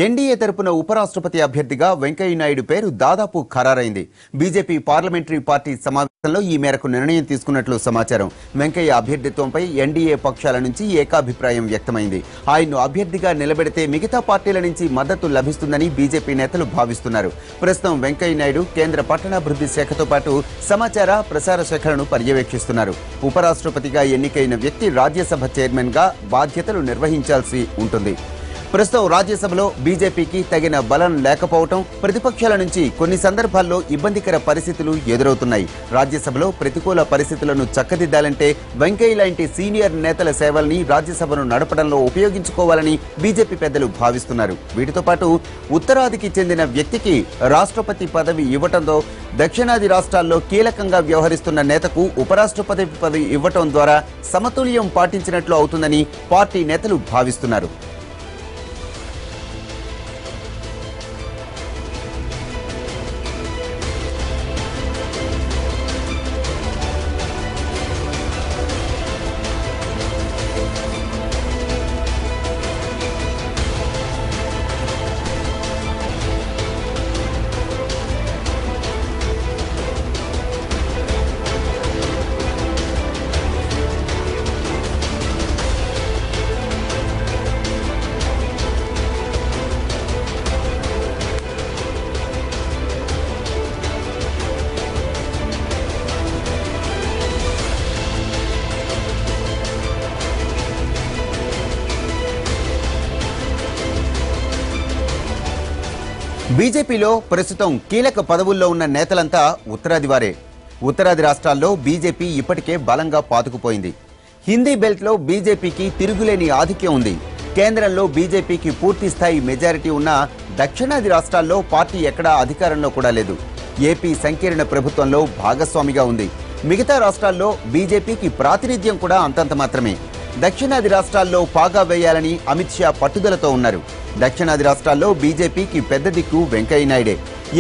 NDA తరపున ఉపరాష్ట్రపతి అభ్యర్థిగా వెంకయ్య నాయుడు పేరు దాదాపు ఖరారైంది. బీజేపీ పార్లమెంటరీ పార్టీ సమావేశంలో ఈ మేరకు నిర్ణయం తీసుకున్నట్లు సమాచారం. వెంకయ్య అభ్యర్థిత్వంపై ఎన్డీఏ పక్షాల నుంచి ఏకాభిప్రాయం వ్యక్తమైంది. ఆయన్ను అభ్యర్థిగా నిలబెడితే మిగతా పార్టీల నుంచి మద్దతు లభిస్తుందని బీజేపీ నేతలు భావిస్తున్నారు. ప్రస్తుతం వెంకయ్య నాయుడు కేంద్ర పట్టణాభివృద్ధి శాఖతో పాటు సమాచార ప్రసార శాఖలను పర్యవేక్షిస్తున్నారు. ఉపరాష్ట్రపతిగా ఎన్నికైన వ్యక్తి రాజ్యసభ చైర్మన్ గా బాధ్యతలు నిర్వహించాల్సి ఉంటుంది. ప్రస్తుతం రాజ్యసభలో బీజేపీకి తగిన బలం లేకపోవడం, ప్రతిపక్షాల నుంచి కొన్ని సందర్భాల్లో ఇబ్బందికర పరిస్థితులు ఎదురవుతున్నాయి. రాజ్యసభలో ప్రతికూల పరిస్థితులను చక్కదిద్దాలంటే వెంకయ్య లాంటి సీనియర్ నేతల సేవల్ని రాజ్యసభను నడపడంలో ఉపయోగించుకోవాలని బీజేపీ పెద్దలు భావిస్తున్నారు. వీటితో పాటు ఉత్తరాదికి చెందిన వ్యక్తికి రాష్ట్రపతి పదవి ఇవ్వడంతో దక్షిణాది రాష్ట్రాల్లో కీలకంగా వ్యవహరిస్తున్న నేతకు ఉపరాష్ట్రపతి పదవి ఇవ్వటం ద్వారా సమతుల్యం పాటించినట్లు అవుతుందని పార్టీ నేతలు భావిస్తున్నారు. బీజేపీలో ప్రస్తుతం కీలక పదవుల్లో ఉన్న నేతలంతా ఉత్తరాది వారే. ఉత్తరాది రాష్ట్రాల్లో బీజేపీ ఇప్పటికే బలంగా పాతుకుపోయింది. హిందీ బెల్ట్లో బీజేపీకి తిరుగులేని ఆధిక్యం ఉంది. కేంద్రంలో బీజేపీకి పూర్తి స్థాయి మెజారిటీ ఉన్న దక్షిణాది రాష్ట్రాల్లో పార్టీ ఎక్కడా అధికారంలో కూడా లేదు. ఏపీ సంకీర్ణ ప్రభుత్వంలో భాగస్వామిగా ఉంది. మిగతా రాష్ట్రాల్లో బీజేపీకి ప్రాతినిధ్యం కూడా అంతంత మాత్రమే. దక్షిణాది రాష్ట్రాల్లో పాగా వేయాలని అమిత్ షా పట్టుదలతో ఉన్నారు. దక్షిణాది రాష్ట్రాల్లో బీజేపీకి పెద్ద దిక్కు వెంకయ్య నాయుడే.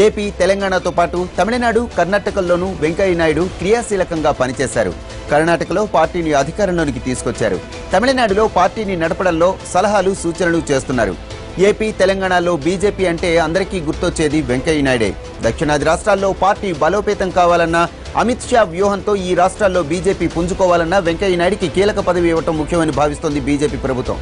ఏపీ, తెలంగాణతో పాటు తమిళనాడు, కర్ణాటకల్లోనూ వెంకయ్య నాయుడు క్రియాశీలకంగా పనిచేశారు. కర్ణాటకలో పార్టీని అధికారంలోనికి తీసుకొచ్చారు. తమిళనాడులో పార్టీని నడపడంలో సలహాలు, సూచనలు చేస్తున్నారు. ఏపీ, తెలంగాణలో బీజేపీ అంటే అందరికీ గుర్తొచ్చేది వెంకయ్య నాయుడే. దక్షిణాది రాష్ట్రాల్లో పార్టీ బలోపేతం కావాలన్నా, అమిత్ షా వ్యూహంతో ఈ రాష్ట్రాల్లో బీజేపీ పుంజుకోవాలన్నా వెంకయ్య నాయుడికి కీలక పదవి ఇవ్వటం ముఖ్యమని భావిస్తోంది బీజేపీ ప్రభుత్వం.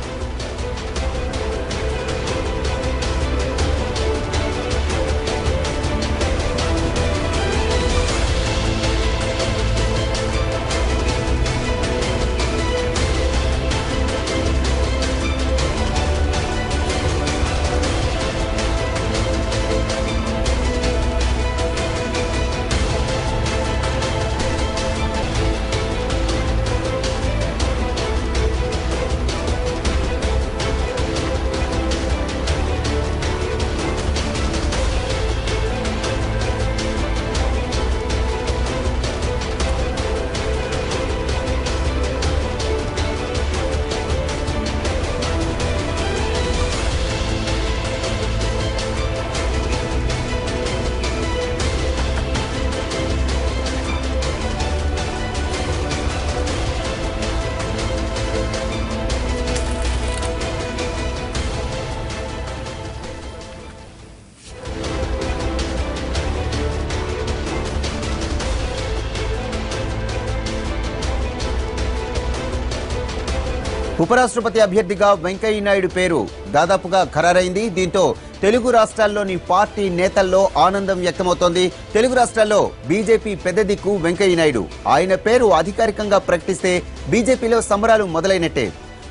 ఉపరాష్ట్రపతి అభ్యర్థిగా వెంకయ్య నాయుడు పేరు దాదాపుగా ఖరారైంది. దీంతో తెలుగు రాష్ట్రాల్లోని పార్టీ నేతల్లో ఆనందం వ్యక్తమవుతోంది. తెలుగు రాష్ట్రాల్లో బీజేపీ పెద్ద దిక్కు వెంకయ్య నాయుడు. ఆయన పేరు అధికారికంగా ప్రకటిస్తే బీజేపీలో సంబరాలు మొదలైనట్టే.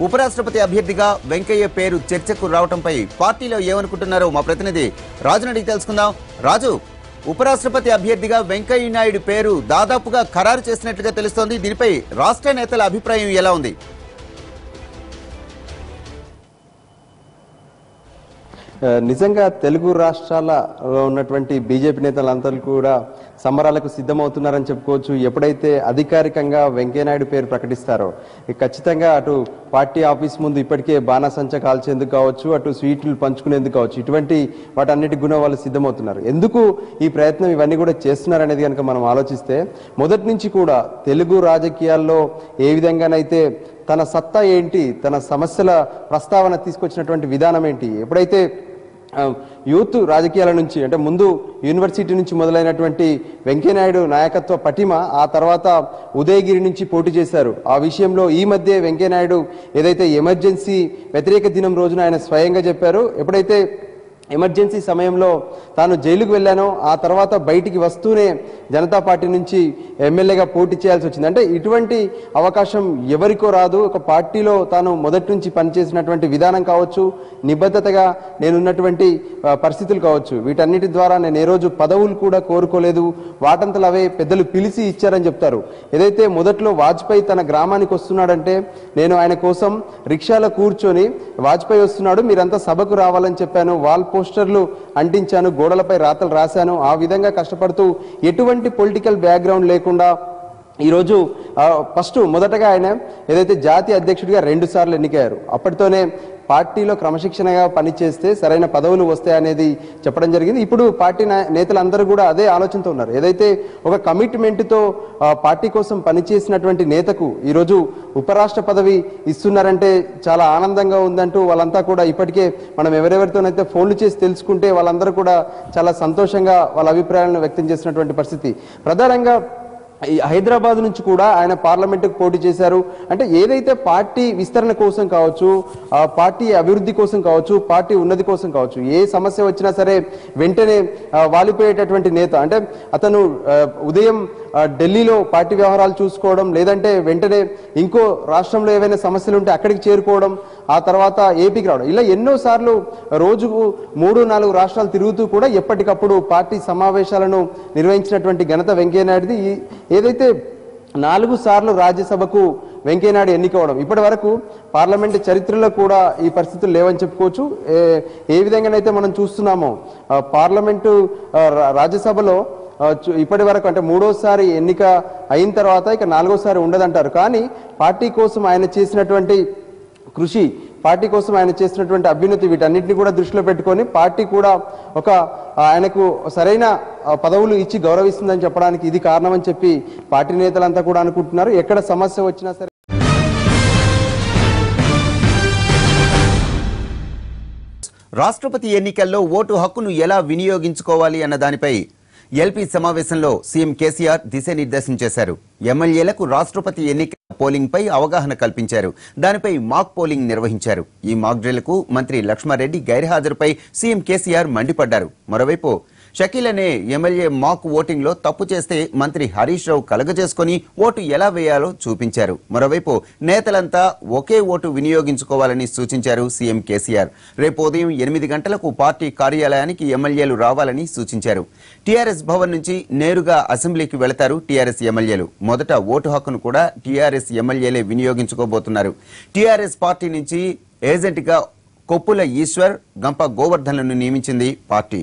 ఉపరాష్ట్రపతి అభ్యర్థిగా వెంకయ్య పేరు చర్చకు రావడంపై పార్టీలో ఏమనుకుంటున్నారో మా ప్రతినిధి రాజును అడిగి తెలుసుకుందాం. రాజు, ఉపరాష్ట్రపతి అభ్యర్థిగా వెంకయ్య నాయుడు పేరు దాదాపుగా ఖరారు చేసినట్లుగా తెలుస్తోంది. దీనిపై రాష్ట్ర నేతల అభిప్రాయం ఎలా ఉంది? నిజంగా తెలుగు రాష్ట్రాలలో ఉన్నటువంటి బీజేపీ నేతలంతా కూడా సంబరాలకు సిద్ధమవుతున్నారని చెప్పుకోవచ్చు. ఎప్పుడైతే అధికారికంగా వెంకయ్యనాయుడు పేరు ప్రకటిస్తారో ఖచ్చితంగా అటు పార్టీ ఆఫీస్ ముందు ఇప్పటికే బాణసంచ కాల్చేందుకు కావచ్చు, అటు స్వీట్లు పంచుకునేందుకు కావచ్చు, ఇటువంటి వాటన్నిటి గుణ వాళ్ళు సిద్ధమవుతున్నారు. ఎందుకు ఈ ప్రయత్నం ఇవన్నీ కూడా చేస్తున్నారు అనేది కనుక మనం ఆలోచిస్తే, మొదటి నుంచి కూడా తెలుగు రాజకీయాల్లో ఏ విధంగానైతే తన సత్తా ఏంటి, తన సమస్యల ప్రస్తావన తీసుకొచ్చినటువంటి విధానం ఏంటి, ఎప్పుడైతే యూత్ రాజకీయాల నుంచి అంటే ముందు యూనివర్సిటీ నుంచి మొదలైనటువంటి వెంకయ్యనాయుడు నాయకత్వ పటిమ ఆ తర్వాత ఉదయగిరి నుంచి పోటీ చేశారు. ఆ విషయంలో ఈ మధ్య వెంకయ్యనాయుడు ఏదైతే ఎమర్జెన్సీ వ్యతిరేక దినం రోజున ఆయన స్వయంగా చెప్పారు, ఎప్పుడైతే ఎమర్జెన్సీ సమయంలో తాను జైలుకు వెళ్ళానో ఆ తర్వాత బయటికి వస్తూనే జనతా పార్టీ నుంచి ఎమ్మెల్యేగా పోటీ చేయాల్సి వచ్చింది. అంటే ఇటువంటి అవకాశం ఎవరికో రాదు. ఒక పార్టీలో తాను మొదటి నుంచి పనిచేసినటువంటి విధానం కావచ్చు, నిబద్ధతగా నేనున్నటువంటి పరిస్థితులు కావచ్చు, వీటన్నిటి ద్వారా నేను ఏ రోజు పదవులు కూడా కోరుకోలేదు, వాటంతలు అవే పెద్దలు పిలిచి ఇచ్చారని చెప్తారు. ఏదైతే మొదట్లో వాజ్పేయి తన గ్రామానికి వస్తున్నాడంటే నేను ఆయన కోసం రిక్షాలో కూర్చొని వాజ్పేయి వస్తున్నాడు మీరంతా సభకు రావాలని చెప్పాను, వాల్ పోస్టర్లు అంటించాను, గోడలపై రాతలు రాశాను, ఆ విధంగా కష్టపడుతూ ఎటువంటి పొలిటికల్ బ్యాక్గ్రౌండ్ లేకుండా ఈరోజు ఫస్ట్ మొదటగా ఆయన ఏదైతే జాతీయ అధ్యక్షుడిగా 2 సార్లు ఎన్నికయ్యారు. అప్పటితోనే పార్టీలో క్రమశిక్షణగా పనిచేస్తే సరైన పదవులు వస్తాయనేది చెప్పడం జరిగింది. ఇప్పుడు పార్టీ నేతలందరూ కూడా అదే ఆలోచనతో ఉన్నారు. ఏదైతే ఒక కమిట్మెంట్తో పార్టీ కోసం పనిచేసినటువంటి నేతకు ఈరోజు ఉపరాష్ట్ర పదవి ఇస్తున్నారంటే చాలా ఆనందంగా ఉందంటూ వాళ్ళంతా కూడా ఇప్పటికే మనం ఎవరెవరితోనైతే ఫోన్లు చేసి తెలుసుకుంటే వాళ్ళందరూ కూడా చాలా సంతోషంగా వాళ్ళ అభిప్రాయాలను వ్యక్తం చేసినటువంటి పరిస్థితి. ప్రధానంగా హైదరాబాద్ నుంచి కూడా ఆయన పార్లమెంటుకు పోటీ చేశారు. అంటే ఏదైతే పార్టీ విస్తరణ కోసం కావచ్చు, పార్టీ అభివృద్ధి కోసం కావచ్చు, పార్టీ ఉన్నతి కోసం కావచ్చు, ఏ సమస్య వచ్చినా సరే వెంటనే వాలిపోయేటటువంటి నేత. అంటే అతను ఉదయం ఢిల్లీలో పార్టీ వ్యవహారాలు చూసుకోవడం, లేదంటే వెంటనే ఇంకో రాష్ట్రంలో ఏవైనా సమస్యలు ఉంటే అక్కడికి చేరుకోవడం, ఆ తర్వాత ఏపీకి రావడం, ఇలా ఎన్నో సార్లు రోజుకు 3-4 రాష్ట్రాలు తిరుగుతూ కూడా ఎప్పటికప్పుడు పార్టీ సమావేశాలను నిర్వహించినటువంటి ఘనత వెంకయ్యనాయుడిది. ఏదైతే 4 సార్లు రాజ్యసభకు వెంకయ్యనాయుడు ఎన్నికవడం ఇప్పటి వరకు పార్లమెంట్ చరిత్రలో కూడా ఈ పరిస్థితులు లేవని చెప్పుకోవచ్చు. ఏ విధంగానైతే మనం చూస్తున్నామో పార్లమెంటు రాజ్యసభలో ఇప్పటి వరకు అంటే 3వసారి ఎన్నిక అయిన తర్వాత ఇక 4వసారి ఉండదంటారు. కానీ పార్టీ కోసం ఆయన చేసినటువంటి కృషి, పార్టీ కోసం ఆయన చేసినటువంటి అభ్యున్నతి, వీటన్నిటిని కూడా దృష్టిలో పెట్టుకొని పార్టీ కూడా ఒక ఆయనకు సరైన పదవులు ఇచ్చి గౌరవిస్తుందని చెప్పడానికి ఇది కారణమని చెప్పి పార్టీ నేతలంతా కూడా అనుకుంటున్నారు. ఎక్కడ సమస్య వచ్చినా సరే రాష్ట్రపతి ఎన్నికల్లో ఓటు హక్కును ఎలా వినియోగించుకోవాలి అన్న దానిపై ఎల్పీ సమావేశంలో సీఎం కేసీఆర్ దిశానిర్దేశం చేశారు. ఎమ్మెల్యేలకు రాష్ట్రపతి ఎన్నికల పోలింగ్ పై అవగాహన కల్పించారు. దానిపై మాక్ పోలింగ్ నిర్వహించారు. ఈ మాక్ డ్రిల్కు మంత్రి లక్ష్మారెడ్డి గైర్హాజరుపై సీఎం కేసీఆర్ మండిపడ్డారు. మరోవైపు షకీల్ అనే ఎమ్మెల్యే మాక్ ఓటింగ్ లో తప్పు చేస్తే మంత్రి హరీష్ రావు కలగజేసుకుని ఓటు ఎలా వేయాలో చూపించారు. మరోవైపు నేతలంతా ఒకే ఓటు వినియోగించుకోవాలని సూచించారు సీఎం కేసీఆర్. రేపు ఉదయం 8 గంటలకు పార్టీ కార్యాలయానికి ఎమ్మెల్యేలు రావాలని సూచించారు. టీఆర్ఎస్ భవన్ నుంచి నేరుగా అసెంబ్లీకి వెళతారు టీఆర్ఎస్ ఎమ్మెల్యేలు. మొదట ఓటు హక్కును కూడా టీఆర్ఎస్ ఎమ్మెల్యేలే వినియోగించుకోబోతున్నారు. టీఆర్ఎస్ పార్టీ నుంచి ఏజెంట్గా కొప్పుల ఈశ్వర్, గంప గోవర్ధన్లను నియమించింది పార్టీ.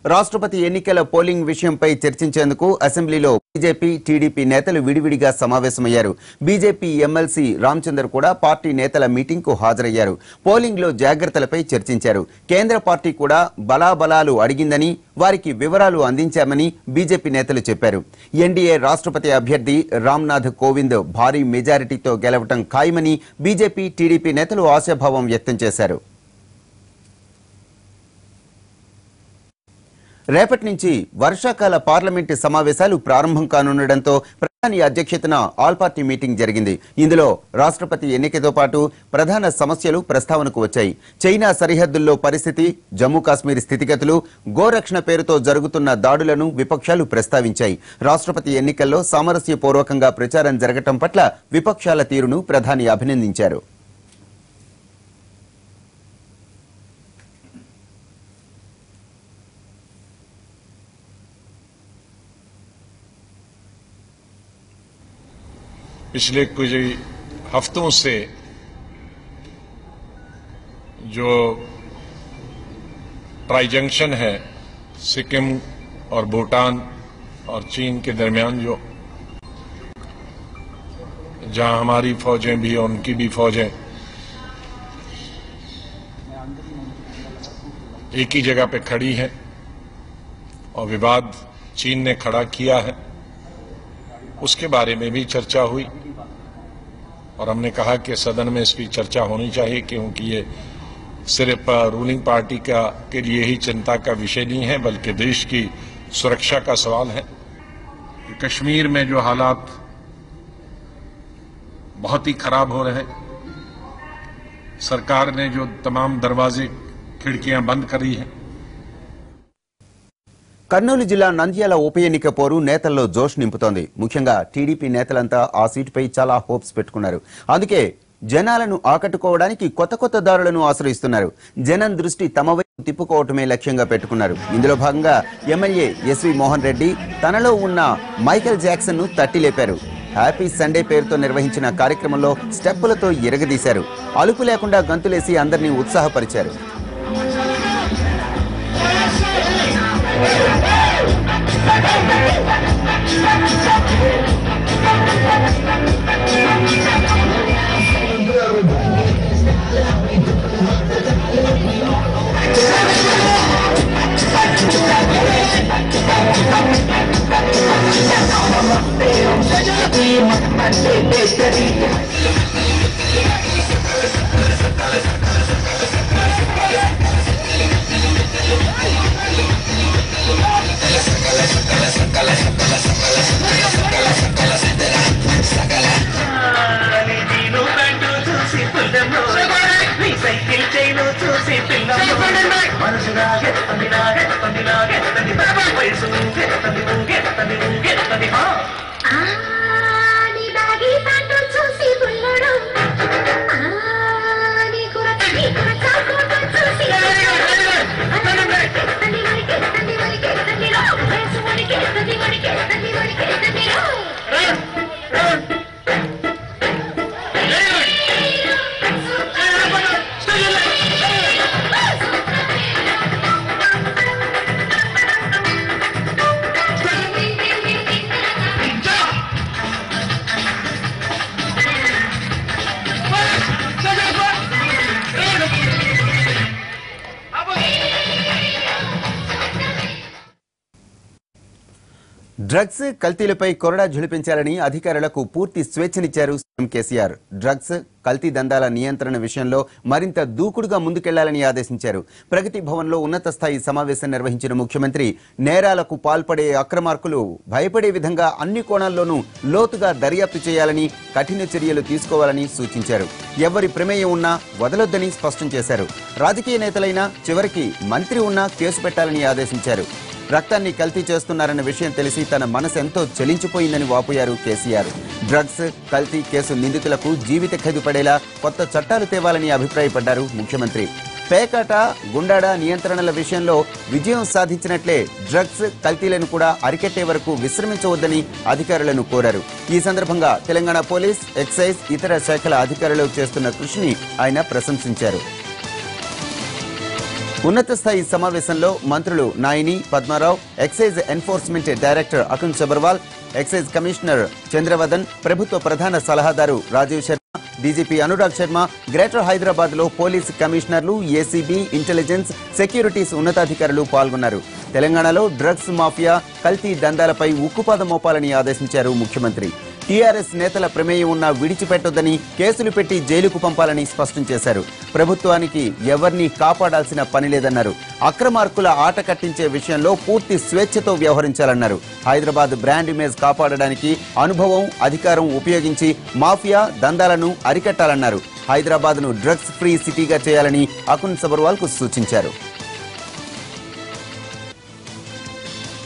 రాష్ట్రపతి ఎన్నికల పోలింగ్ విషయంపై చర్చించేందుకు అసెంబ్లీలో బీజేపీ, టీడీపీ నేతలు విడివిడిగా సమావేశమయ్యారు. బీజేపీ ఎమ్మెల్సీ రామచందర్ కూడా పార్టీ నేతల మీటింగ్ కు హాజరయ్యారు. పోలింగ్ లో జాగ్రత్తలపై చర్చించారు. కేంద్ర పార్టీ కూడా బలాబలాలు అడిగిందని, వారికి వివరాలు అందించామని బీజేపీ నేతలు చెప్పారు. ఎన్డీఏ రాష్ట్రపతి అభ్యర్థి రామ్నాథ్ కోవింద్ భారీ మెజారిటీతో గెలవటం ఖాయమని బీజేపీ, టీడీపీ నేతలు ఆశాభావం వ్యక్తం చేశారు. రేపటి నుంచి వర్షాకాల పార్లమెంటు సమావేశాలు ప్రారంభం కానుండటంతో ప్రధాని అధ్యక్షతన ఆల్ పార్టీ మీటింగ్ జరిగింది. ఇందులో రాష్ట్రపతి ఎన్నికతో పాటు ప్రధాన సమస్యలు ప్రస్తావనకు వచ్చాయి. చైనా సరిహద్దుల్లో పరిస్థితి, జమ్మూ కాశ్మీర్ స్థితిగతులు, గోరక్షణ పేరుతో జరుగుతున్న దాడులను విపక్షాలు ప్రస్తావించాయి. రాష్ట్రపతి ఎన్నికల్లో సామరస్యపూర్వకంగా ప్రచారం జరగటం పట్ల విపక్షాల తీరును ప్రధాని అభినందించారు. पिछले कुछ हफ्तों से जो ट्राई जंक्शन है सिक्किम और भूटान और चीन के दरमियान, जो जहां हमारी फौजें भी और उनकी भी फौजें एक ही जगह पे खड़ी हैं और विवाद चीन ने खड़ा किया है, उसके बारे में भी चर्चा हुई। और हमने कहा कि सदन में इसकी चर्चा होनी चाहिए, क्योंकि ये सिर्फ रूलिंग पार्टी के लिए ही चिंता का विषय नहीं है, बल्कि देश की सुरक्षा का सवाल है। कश्मीर में जो हालात बहुत ही खराब हो रहे हैं, सरकार ने जो तमाम दरवाजे खिड़कियां बंद करी हैं। కర్నూలు జిల్లా నంద్యాల ఉప ఎన్నిక పోరు నేతల్లో జోష్ నింపుతోంది. ముఖ్యంగా టీడీపీ నేతలంతా ఆ సీటుపై చాలా హోప్స్ పెట్టుకున్నారు. అందుకే జనాలను ఆకట్టుకోవడానికి కొత్త దారులను ఆశ్రయిస్తున్నారు. జనం దృష్టి తమ వైపు తిప్పుకోవటమే లక్ష్యంగా పెట్టుకున్నారు. ఇందులో భాగంగా ఎమ్మెల్యే ఎస్వి మోహన్ రెడ్డి తనలో ఉన్న మైకేల్ జాక్సన్ ను తట్టిలేపారు. హ్యాపీ సండే పేరుతో నిర్వహించిన కార్యక్రమంలో స్టెప్పులతో ఎరగదీశారు. అలుపు లేకుండా గంతులేసి అందరినీ ఉత్సాహపరిచారు. డ్రగ్స్ కల్తీలపై కొరడా ఝుళిపించాలని అధికారులకు పూర్తి స్వేచ్ఛనిచ్చారు సీఎం కేసీఆర్. డ్రగ్స్ కల్తీ దందాల నియంత్రణ విషయంలో మరింత దూకుడుగా ముందుకెళ్లాలని ఆదేశించారు. ప్రగతి భవన్లో ఉన్నత స్థాయి సమావేశం నిర్వహించిన ముఖ్యమంత్రి నేరాలకు పాల్పడే అక్రమార్కులు భయపడే విధంగా అన్ని కోణాల్లోనూ లోతుగా దర్యాప్తు చేయాలని, కఠిన చర్యలు తీసుకోవాలని సూచించారు. ఎవరి ప్రమేయం ఉన్నా వదలొద్దని స్పష్టం చేశారు. రాజకీయ నేతలైనా చివరికి మంత్రి ఉన్నా కేసు పెట్టాలని ఆదేశించారు. రక్తాన్ని కల్తీ చేస్తున్నారన్న విషయం తెలిసి తన మనసు ఎంతో చలించిపోయిందని వాపోయారు కేసీఆర్. డ్రగ్స్ కల్తీ కేసు నిందితులకు జీవిత ఖైదు పడేలా కొత్త చట్టాలు తేవాలని అభిప్రాయపడ్డారు ముఖ్యమంత్రి. పేకాట, గుండాడ నియంత్రణల విషయంలో విజయం సాధించినట్లే డ్రగ్స్ కల్తీలను కూడా అరికట్టే వరకు విశ్రమించవద్దని అధికారులను కోరారు. ఈ సందర్భంగా తెలంగాణ పోలీస్, ఎక్సైజ్, ఇతర శాఖల అధికారులు చేస్తున్న కృషిని ఆయన ప్రశంసించారు. ఉన్నత స్థాయి సమావేశంలో మంత్రులు Nayini, Padmarao, excise enforcement director Akun Sabharwal, excise commissioner Chandravadan, ప్రభుత్వ ప్రధాన సలహాదారు రాజీవ్ శర్మ, డీజీపీ అనురాగ్ శర్మ, గ్రేటర్ హైదరాబాద్ లో పోలీసు కమిషనర్లు, ఏసీబీ, ఇంటెలిజెన్స్, సెక్యూరిటీస్ ఉన్నతాధికారులు పాల్గొన్నారు. తెలంగాణలో డ్రగ్స్ మాఫియా, కల్తీ దందాలపై ఉక్కుపాదం మోపాలని ఆదేశించారు ముఖ్యమంత్రి. టీఆర్ఎస్ నేతల ప్రమేయం ఉన్నా విడిచిపెట్టొద్దని, కేసులు పెట్టి జైలుకు పంపాలని స్పష్టం చేశారు. ప్రభుత్వానికి ఎవరిని కాపాడాల్సిన పని లేదన్నారు. అక్రమార్కుల ఆట కట్టించే విషయంలో పూర్తి స్వేచ్ఛతో వ్యవహరించాలన్నారు. హైదరాబాద్ బ్రాండ్ ఇమేజ్ కాపాడడానికి అనుభవం, అధికారం ఉపయోగించి మాఫియా దందాలను అరికట్టాలన్నారు. హైదరాబాద్ ను డ్రగ్స్ ఫ్రీ సిటీగా చేయాలని అకున్ సబర్వాల్ కు సూచించారు.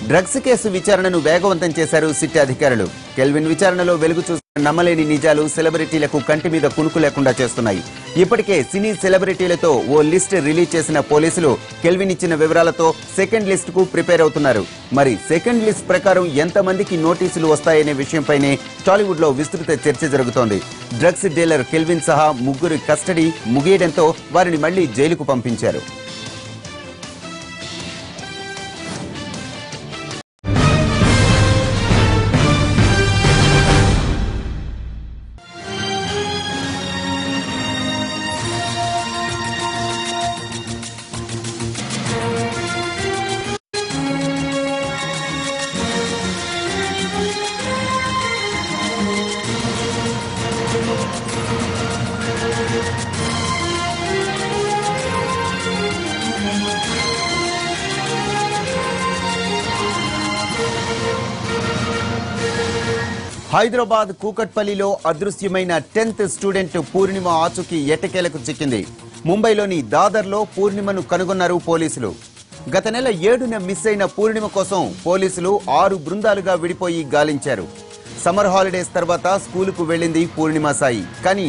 డ్రగ్స్ కేసు విచారణను వేగవంతం చేశారు సిట్ అధికారులు. కెల్విన్ విచారణలో వెలుగు చూసిన నమ్మలేని నిజాలు సెలబ్రిటీలకు కంటి మీద కునుకు లేకుండా చేస్తున్నాయి. ఇప్పటికే సినీ సెలబ్రిటీలతో ఓ లిస్ట్ రిలీజ్ చేసిన పోలీసులు కెల్విన్ ఇచ్చిన వివరాలతో సెకండ్ లిస్ట్ కు ప్రిపేర్ అవుతున్నారు. మరి సెకండ్ లిస్ట్ ప్రకారం ఎంతమందికి నోటీసులు వస్తాయనే విషయంపైనే టాలీవుడ్ లో విస్తృత చర్చ జరుగుతోంది. డ్రగ్స్ డీలర్ కెల్విన్ సహా ముగ్గురు కస్టడీ ముగియడంతో వారిని మళ్లీ జైలుకు పంపించారు. హైదరాబాద్ కూకట్పల్లిలో అదృశ్యమైన 10th స్టూడెంట్ పూర్ణిమ ఆచూకీ ఎట్టకేలకు చిక్కింది. ముంబైలోని దాదర్లో పూర్ణిమను కనుగొన్నారు పోలీసులు. గత నెల 7న మిస్ అయిన పూర్ణిమ కోసం పోలీసులు 6 బృందాలుగా విడిపోయి గాలించారు. సమ్మర్ హాలిడేస్ తర్వాత స్కూలుకు వెళ్ళింది పూర్ణిమ సాయి. కానీ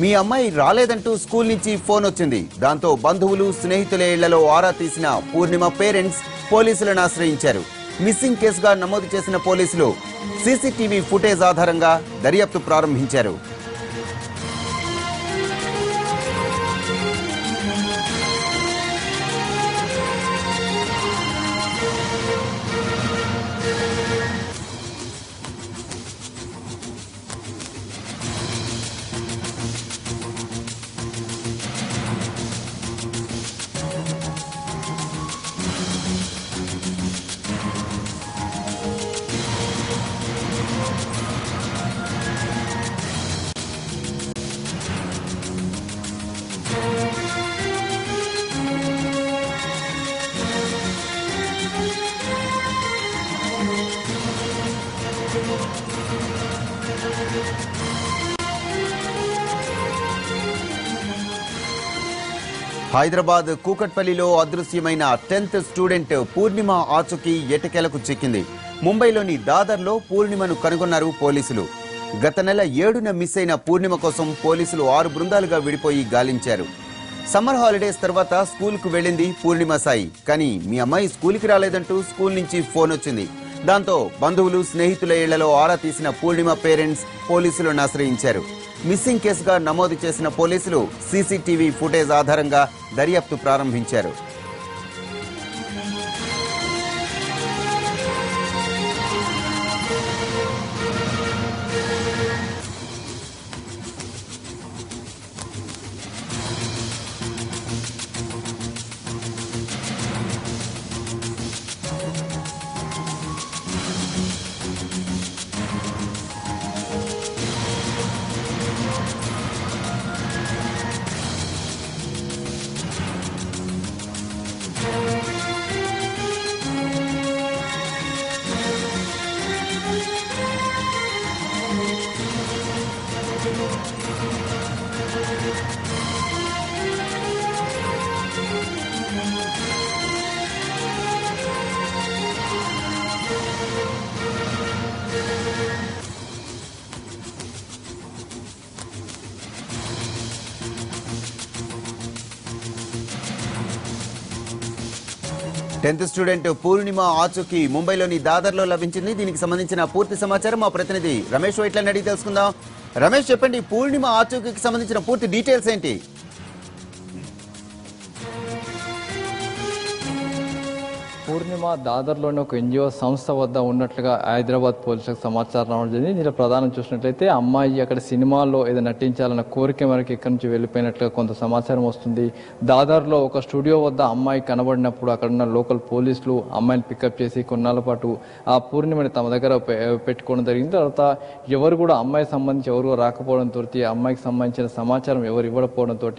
మీ అమ్మాయి రాలేదంటూ స్కూల్ నుంచి ఫోన్ వచ్చింది. దాంతో బంధువులు స్నేహితుల ఇళ్లలో ఆరా తీసిన పూర్ణిమ పేరెంట్స్ పోలీసులను ఆశ్రయించారు. మిస్సింగ్ కేసుగా నమోదు చేసిన పోలీసులు సీసీటీవీ ఫుటేజ్ ఆధారంగా దర్యాప్తు ప్రారంభించారు. హైదరాబాద్ కూకట్పల్లిలో అదృశ్యమైన 10th స్టూడెంట్ పూర్ణిమ ఆచూకీ ఎట్టకేలకు చిక్కింది. ముంబైలోని దాదర్లో పూర్ణిమను కనుగొన్నారు పోలీసులు. గత నెల 7న మిస్ అయిన పూర్ణిమ కోసం పోలీసులు 6 బృందాలుగా విడిపోయి గాలించారు. సమ్మర్ హాలిడేస్ తర్వాత స్కూల్కు వెళ్ళింది పూర్ణిమ సాయి. కానీ మీ అమ్మాయి స్కూల్కి రాలేదంటూ స్కూల్ నుంచి ఫోన్ వచ్చింది. దాంతో బంధువులు స్నేహితుల ఇళ్లలో ఆరా తీసిన పూర్ణిమ పేరెంట్స్ పోలీసులను ఆశ్రయించారు. మిస్సింగ్ కేసుగా నమోదు చేసిన పోలీసులు సీసీటీవీ ఫుటేజ్ ఆధారంగా దర్యాప్తు ప్రారంభించారు. టెన్త్ స్టూడెంట్ పూర్ణిమ ఆచూకీ ముంబైలోని దాదర్లో లభించింది. దీనికి సంబంధించిన పూర్తి సమాచారం మా ప్రతినిధి రమేష్ వైట్లని అడిగి తెలుసుకుందాం. రమేష్, చెప్పండి, పూర్ణిమ ఆచూకీకి సంబంధించిన పూర్తి డీటెయిల్స్ ఏంటి? పూర్ణిమ దాదర్లోని ఒక ఎన్జిఓ సంస్థ వద్ద ఉన్నట్లుగా హైదరాబాద్ పోలీసులకు సమాచారం రావడం జరిగింది. దీనిలో ప్రధానం చూసినట్లయితే అమ్మాయి అక్కడ సినిమాల్లో ఏదో నటించాలన్న కోరిక మేరకు ఇక్కడి నుంచి వెళ్ళిపోయినట్లుగా కొంత సమాచారం వస్తుంది. దాదర్లో ఒక స్టూడియో వద్ద అమ్మాయి కనబడినప్పుడు అక్కడ ఉన్న లోకల్ పోలీసులు అమ్మాయిని పికప్ చేసి కొన్నాళ్ళ పాటు ఆ పూర్ణిమని తమ దగ్గర పెట్టుకోవడం జరిగింది. తర్వాత ఎవరు కూడా అమ్మాయికి సంబంధించి ఎవరు రాకపోవడంతో, అమ్మాయికి సంబంధించిన సమాచారం ఎవరు ఇవ్వకపోవడంతో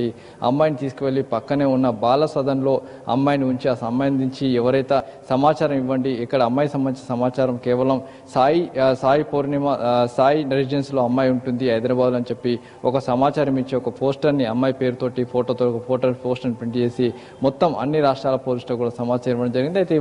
అమ్మాయిని తీసుకువెళ్ళి పక్కనే ఉన్న బాల సదన్లో అమ్మాయిని ఉంచి ఆ సంబంధించి ఎవరైతే సమాచారం ఇవ్వండి, ఇక్కడ అమ్మాయి సంబంధించిన సమాచారం కేవలం సాయి పూర్ణిమ సాయి రెసిడెన్స్ లో అమ్మాయి ఉంటుంది హైదరాబాద్ అని చెప్పి ఒక సమాచారం ఇచ్చి ఒక పోస్టర్ ని అమ్మాయి పేరుతోటి ఫోటోతో ఒక పోస్టర్ ప్రింట్ చేసి మొత్తం అన్ని రాష్ట్రాల పోలీసులకు కూడా సమాచారం ఇవ్వడం జరిగింది. అయితే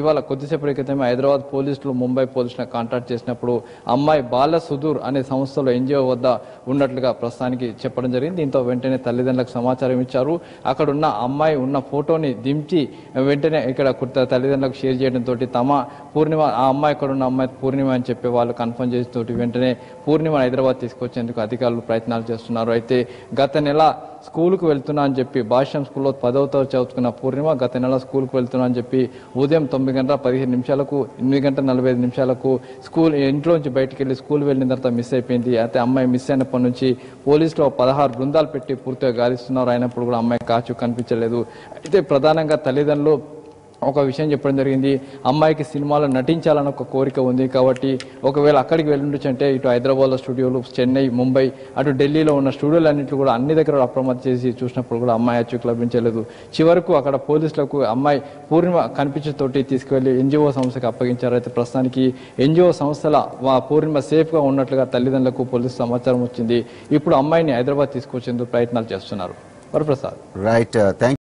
ఇవాళ కొద్దిసేపటి క్రితమే హైదరాబాద్ పోలీసులు ముంబై పోలీసులను కాంటాక్ట్ చేసినప్పుడు అమ్మాయి బాల సుదూర్ అనే సంస్థలో ఎన్జిఓ వద్ద ఉన్నట్లుగా ప్రస్తుతానికి చెప్పడం జరిగింది. దీంతో వెంటనే తల్లిదండ్రులకు సమాచారం ఇచ్చారు. అక్కడ ఉన్న అమ్మాయి ఉన్న ఫోటోని దించి వెంటనే ఇక్కడ తల్లిదండ్రులకు షేర్ చేయడంతో తమ పూర్ణిమ ఆ అమ్మాయి ఇక్కడ ఉన్న అమ్మాయి పూర్ణిమ అని చెప్పి వాళ్ళు కన్ఫర్మ్ చేసి వెంటనే పూర్ణిమ హైదరాబాద్ తీసుకొచ్చేందుకు అధికారులు ప్రయత్నాలు చేస్తున్నారు. అయితే గత నెల స్కూల్కు వెళ్తున్నా అని చెప్పి భాష్యం స్కూల్లో 10వ తరగతి చదువుతున్న పూర్ణిమ గత నెల స్కూల్కు వెళ్తున్నా అని చెప్పి ఉదయం 9:15 8:45 స్కూల్ ఇంట్లోంచి బయటికి వెళ్ళి స్కూల్ వెళ్ళిన తర్వాత మిస్ అయిపోయింది. అయితే అమ్మాయి మిస్ అయినప్పటి నుంచి పోలీసులు 16 బృందాలు పెట్టి పూర్తిగా గాలిస్తున్నారు. అయినప్పుడు కూడా అమ్మాయి కాచు కనిపించలేదు. అయితే ప్రధానంగా తల్లిదండ్రులు ఒక విషయం చెప్పడం జరిగింది. అమ్మాయికి సినిమాలో నటించాలని ఒక కోరిక ఉంది కాబట్టి ఒకవేళ అక్కడికి వెళ్ళుండొచ్చు అంటే ఇటు హైదరాబాద్లో స్టూడియోలు, చెన్నై, ముంబై, అటు ఢిల్లీలో ఉన్న స్టూడియోలన్నింటిలో కూడా అన్ని దగ్గర అప్రమత్తం చేసి చూసినప్పుడు కూడా అమ్మాయి అచ్చుకు లభించలేదు. చివరకు అక్కడ పోలీసులకు అమ్మాయి పూర్ణిమ కనిపించతోటి తీసుకువెళ్లి ఎన్జిఓ సంస్థకి అప్పగించారు. అయితే ప్రస్తుతానికి ఎన్జిఓ సంస్థల పూర్ణిమ సేఫ్గా ఉన్నట్లుగా తల్లిదండ్రులకు పోలీసు సమాచారం వచ్చింది. ఇప్పుడు అమ్మాయిని హైదరాబాద్ తీసుకొచ్చేందుకు ప్రయత్నాలు చేస్తున్నారు. వరప్రసాద్. Right, thank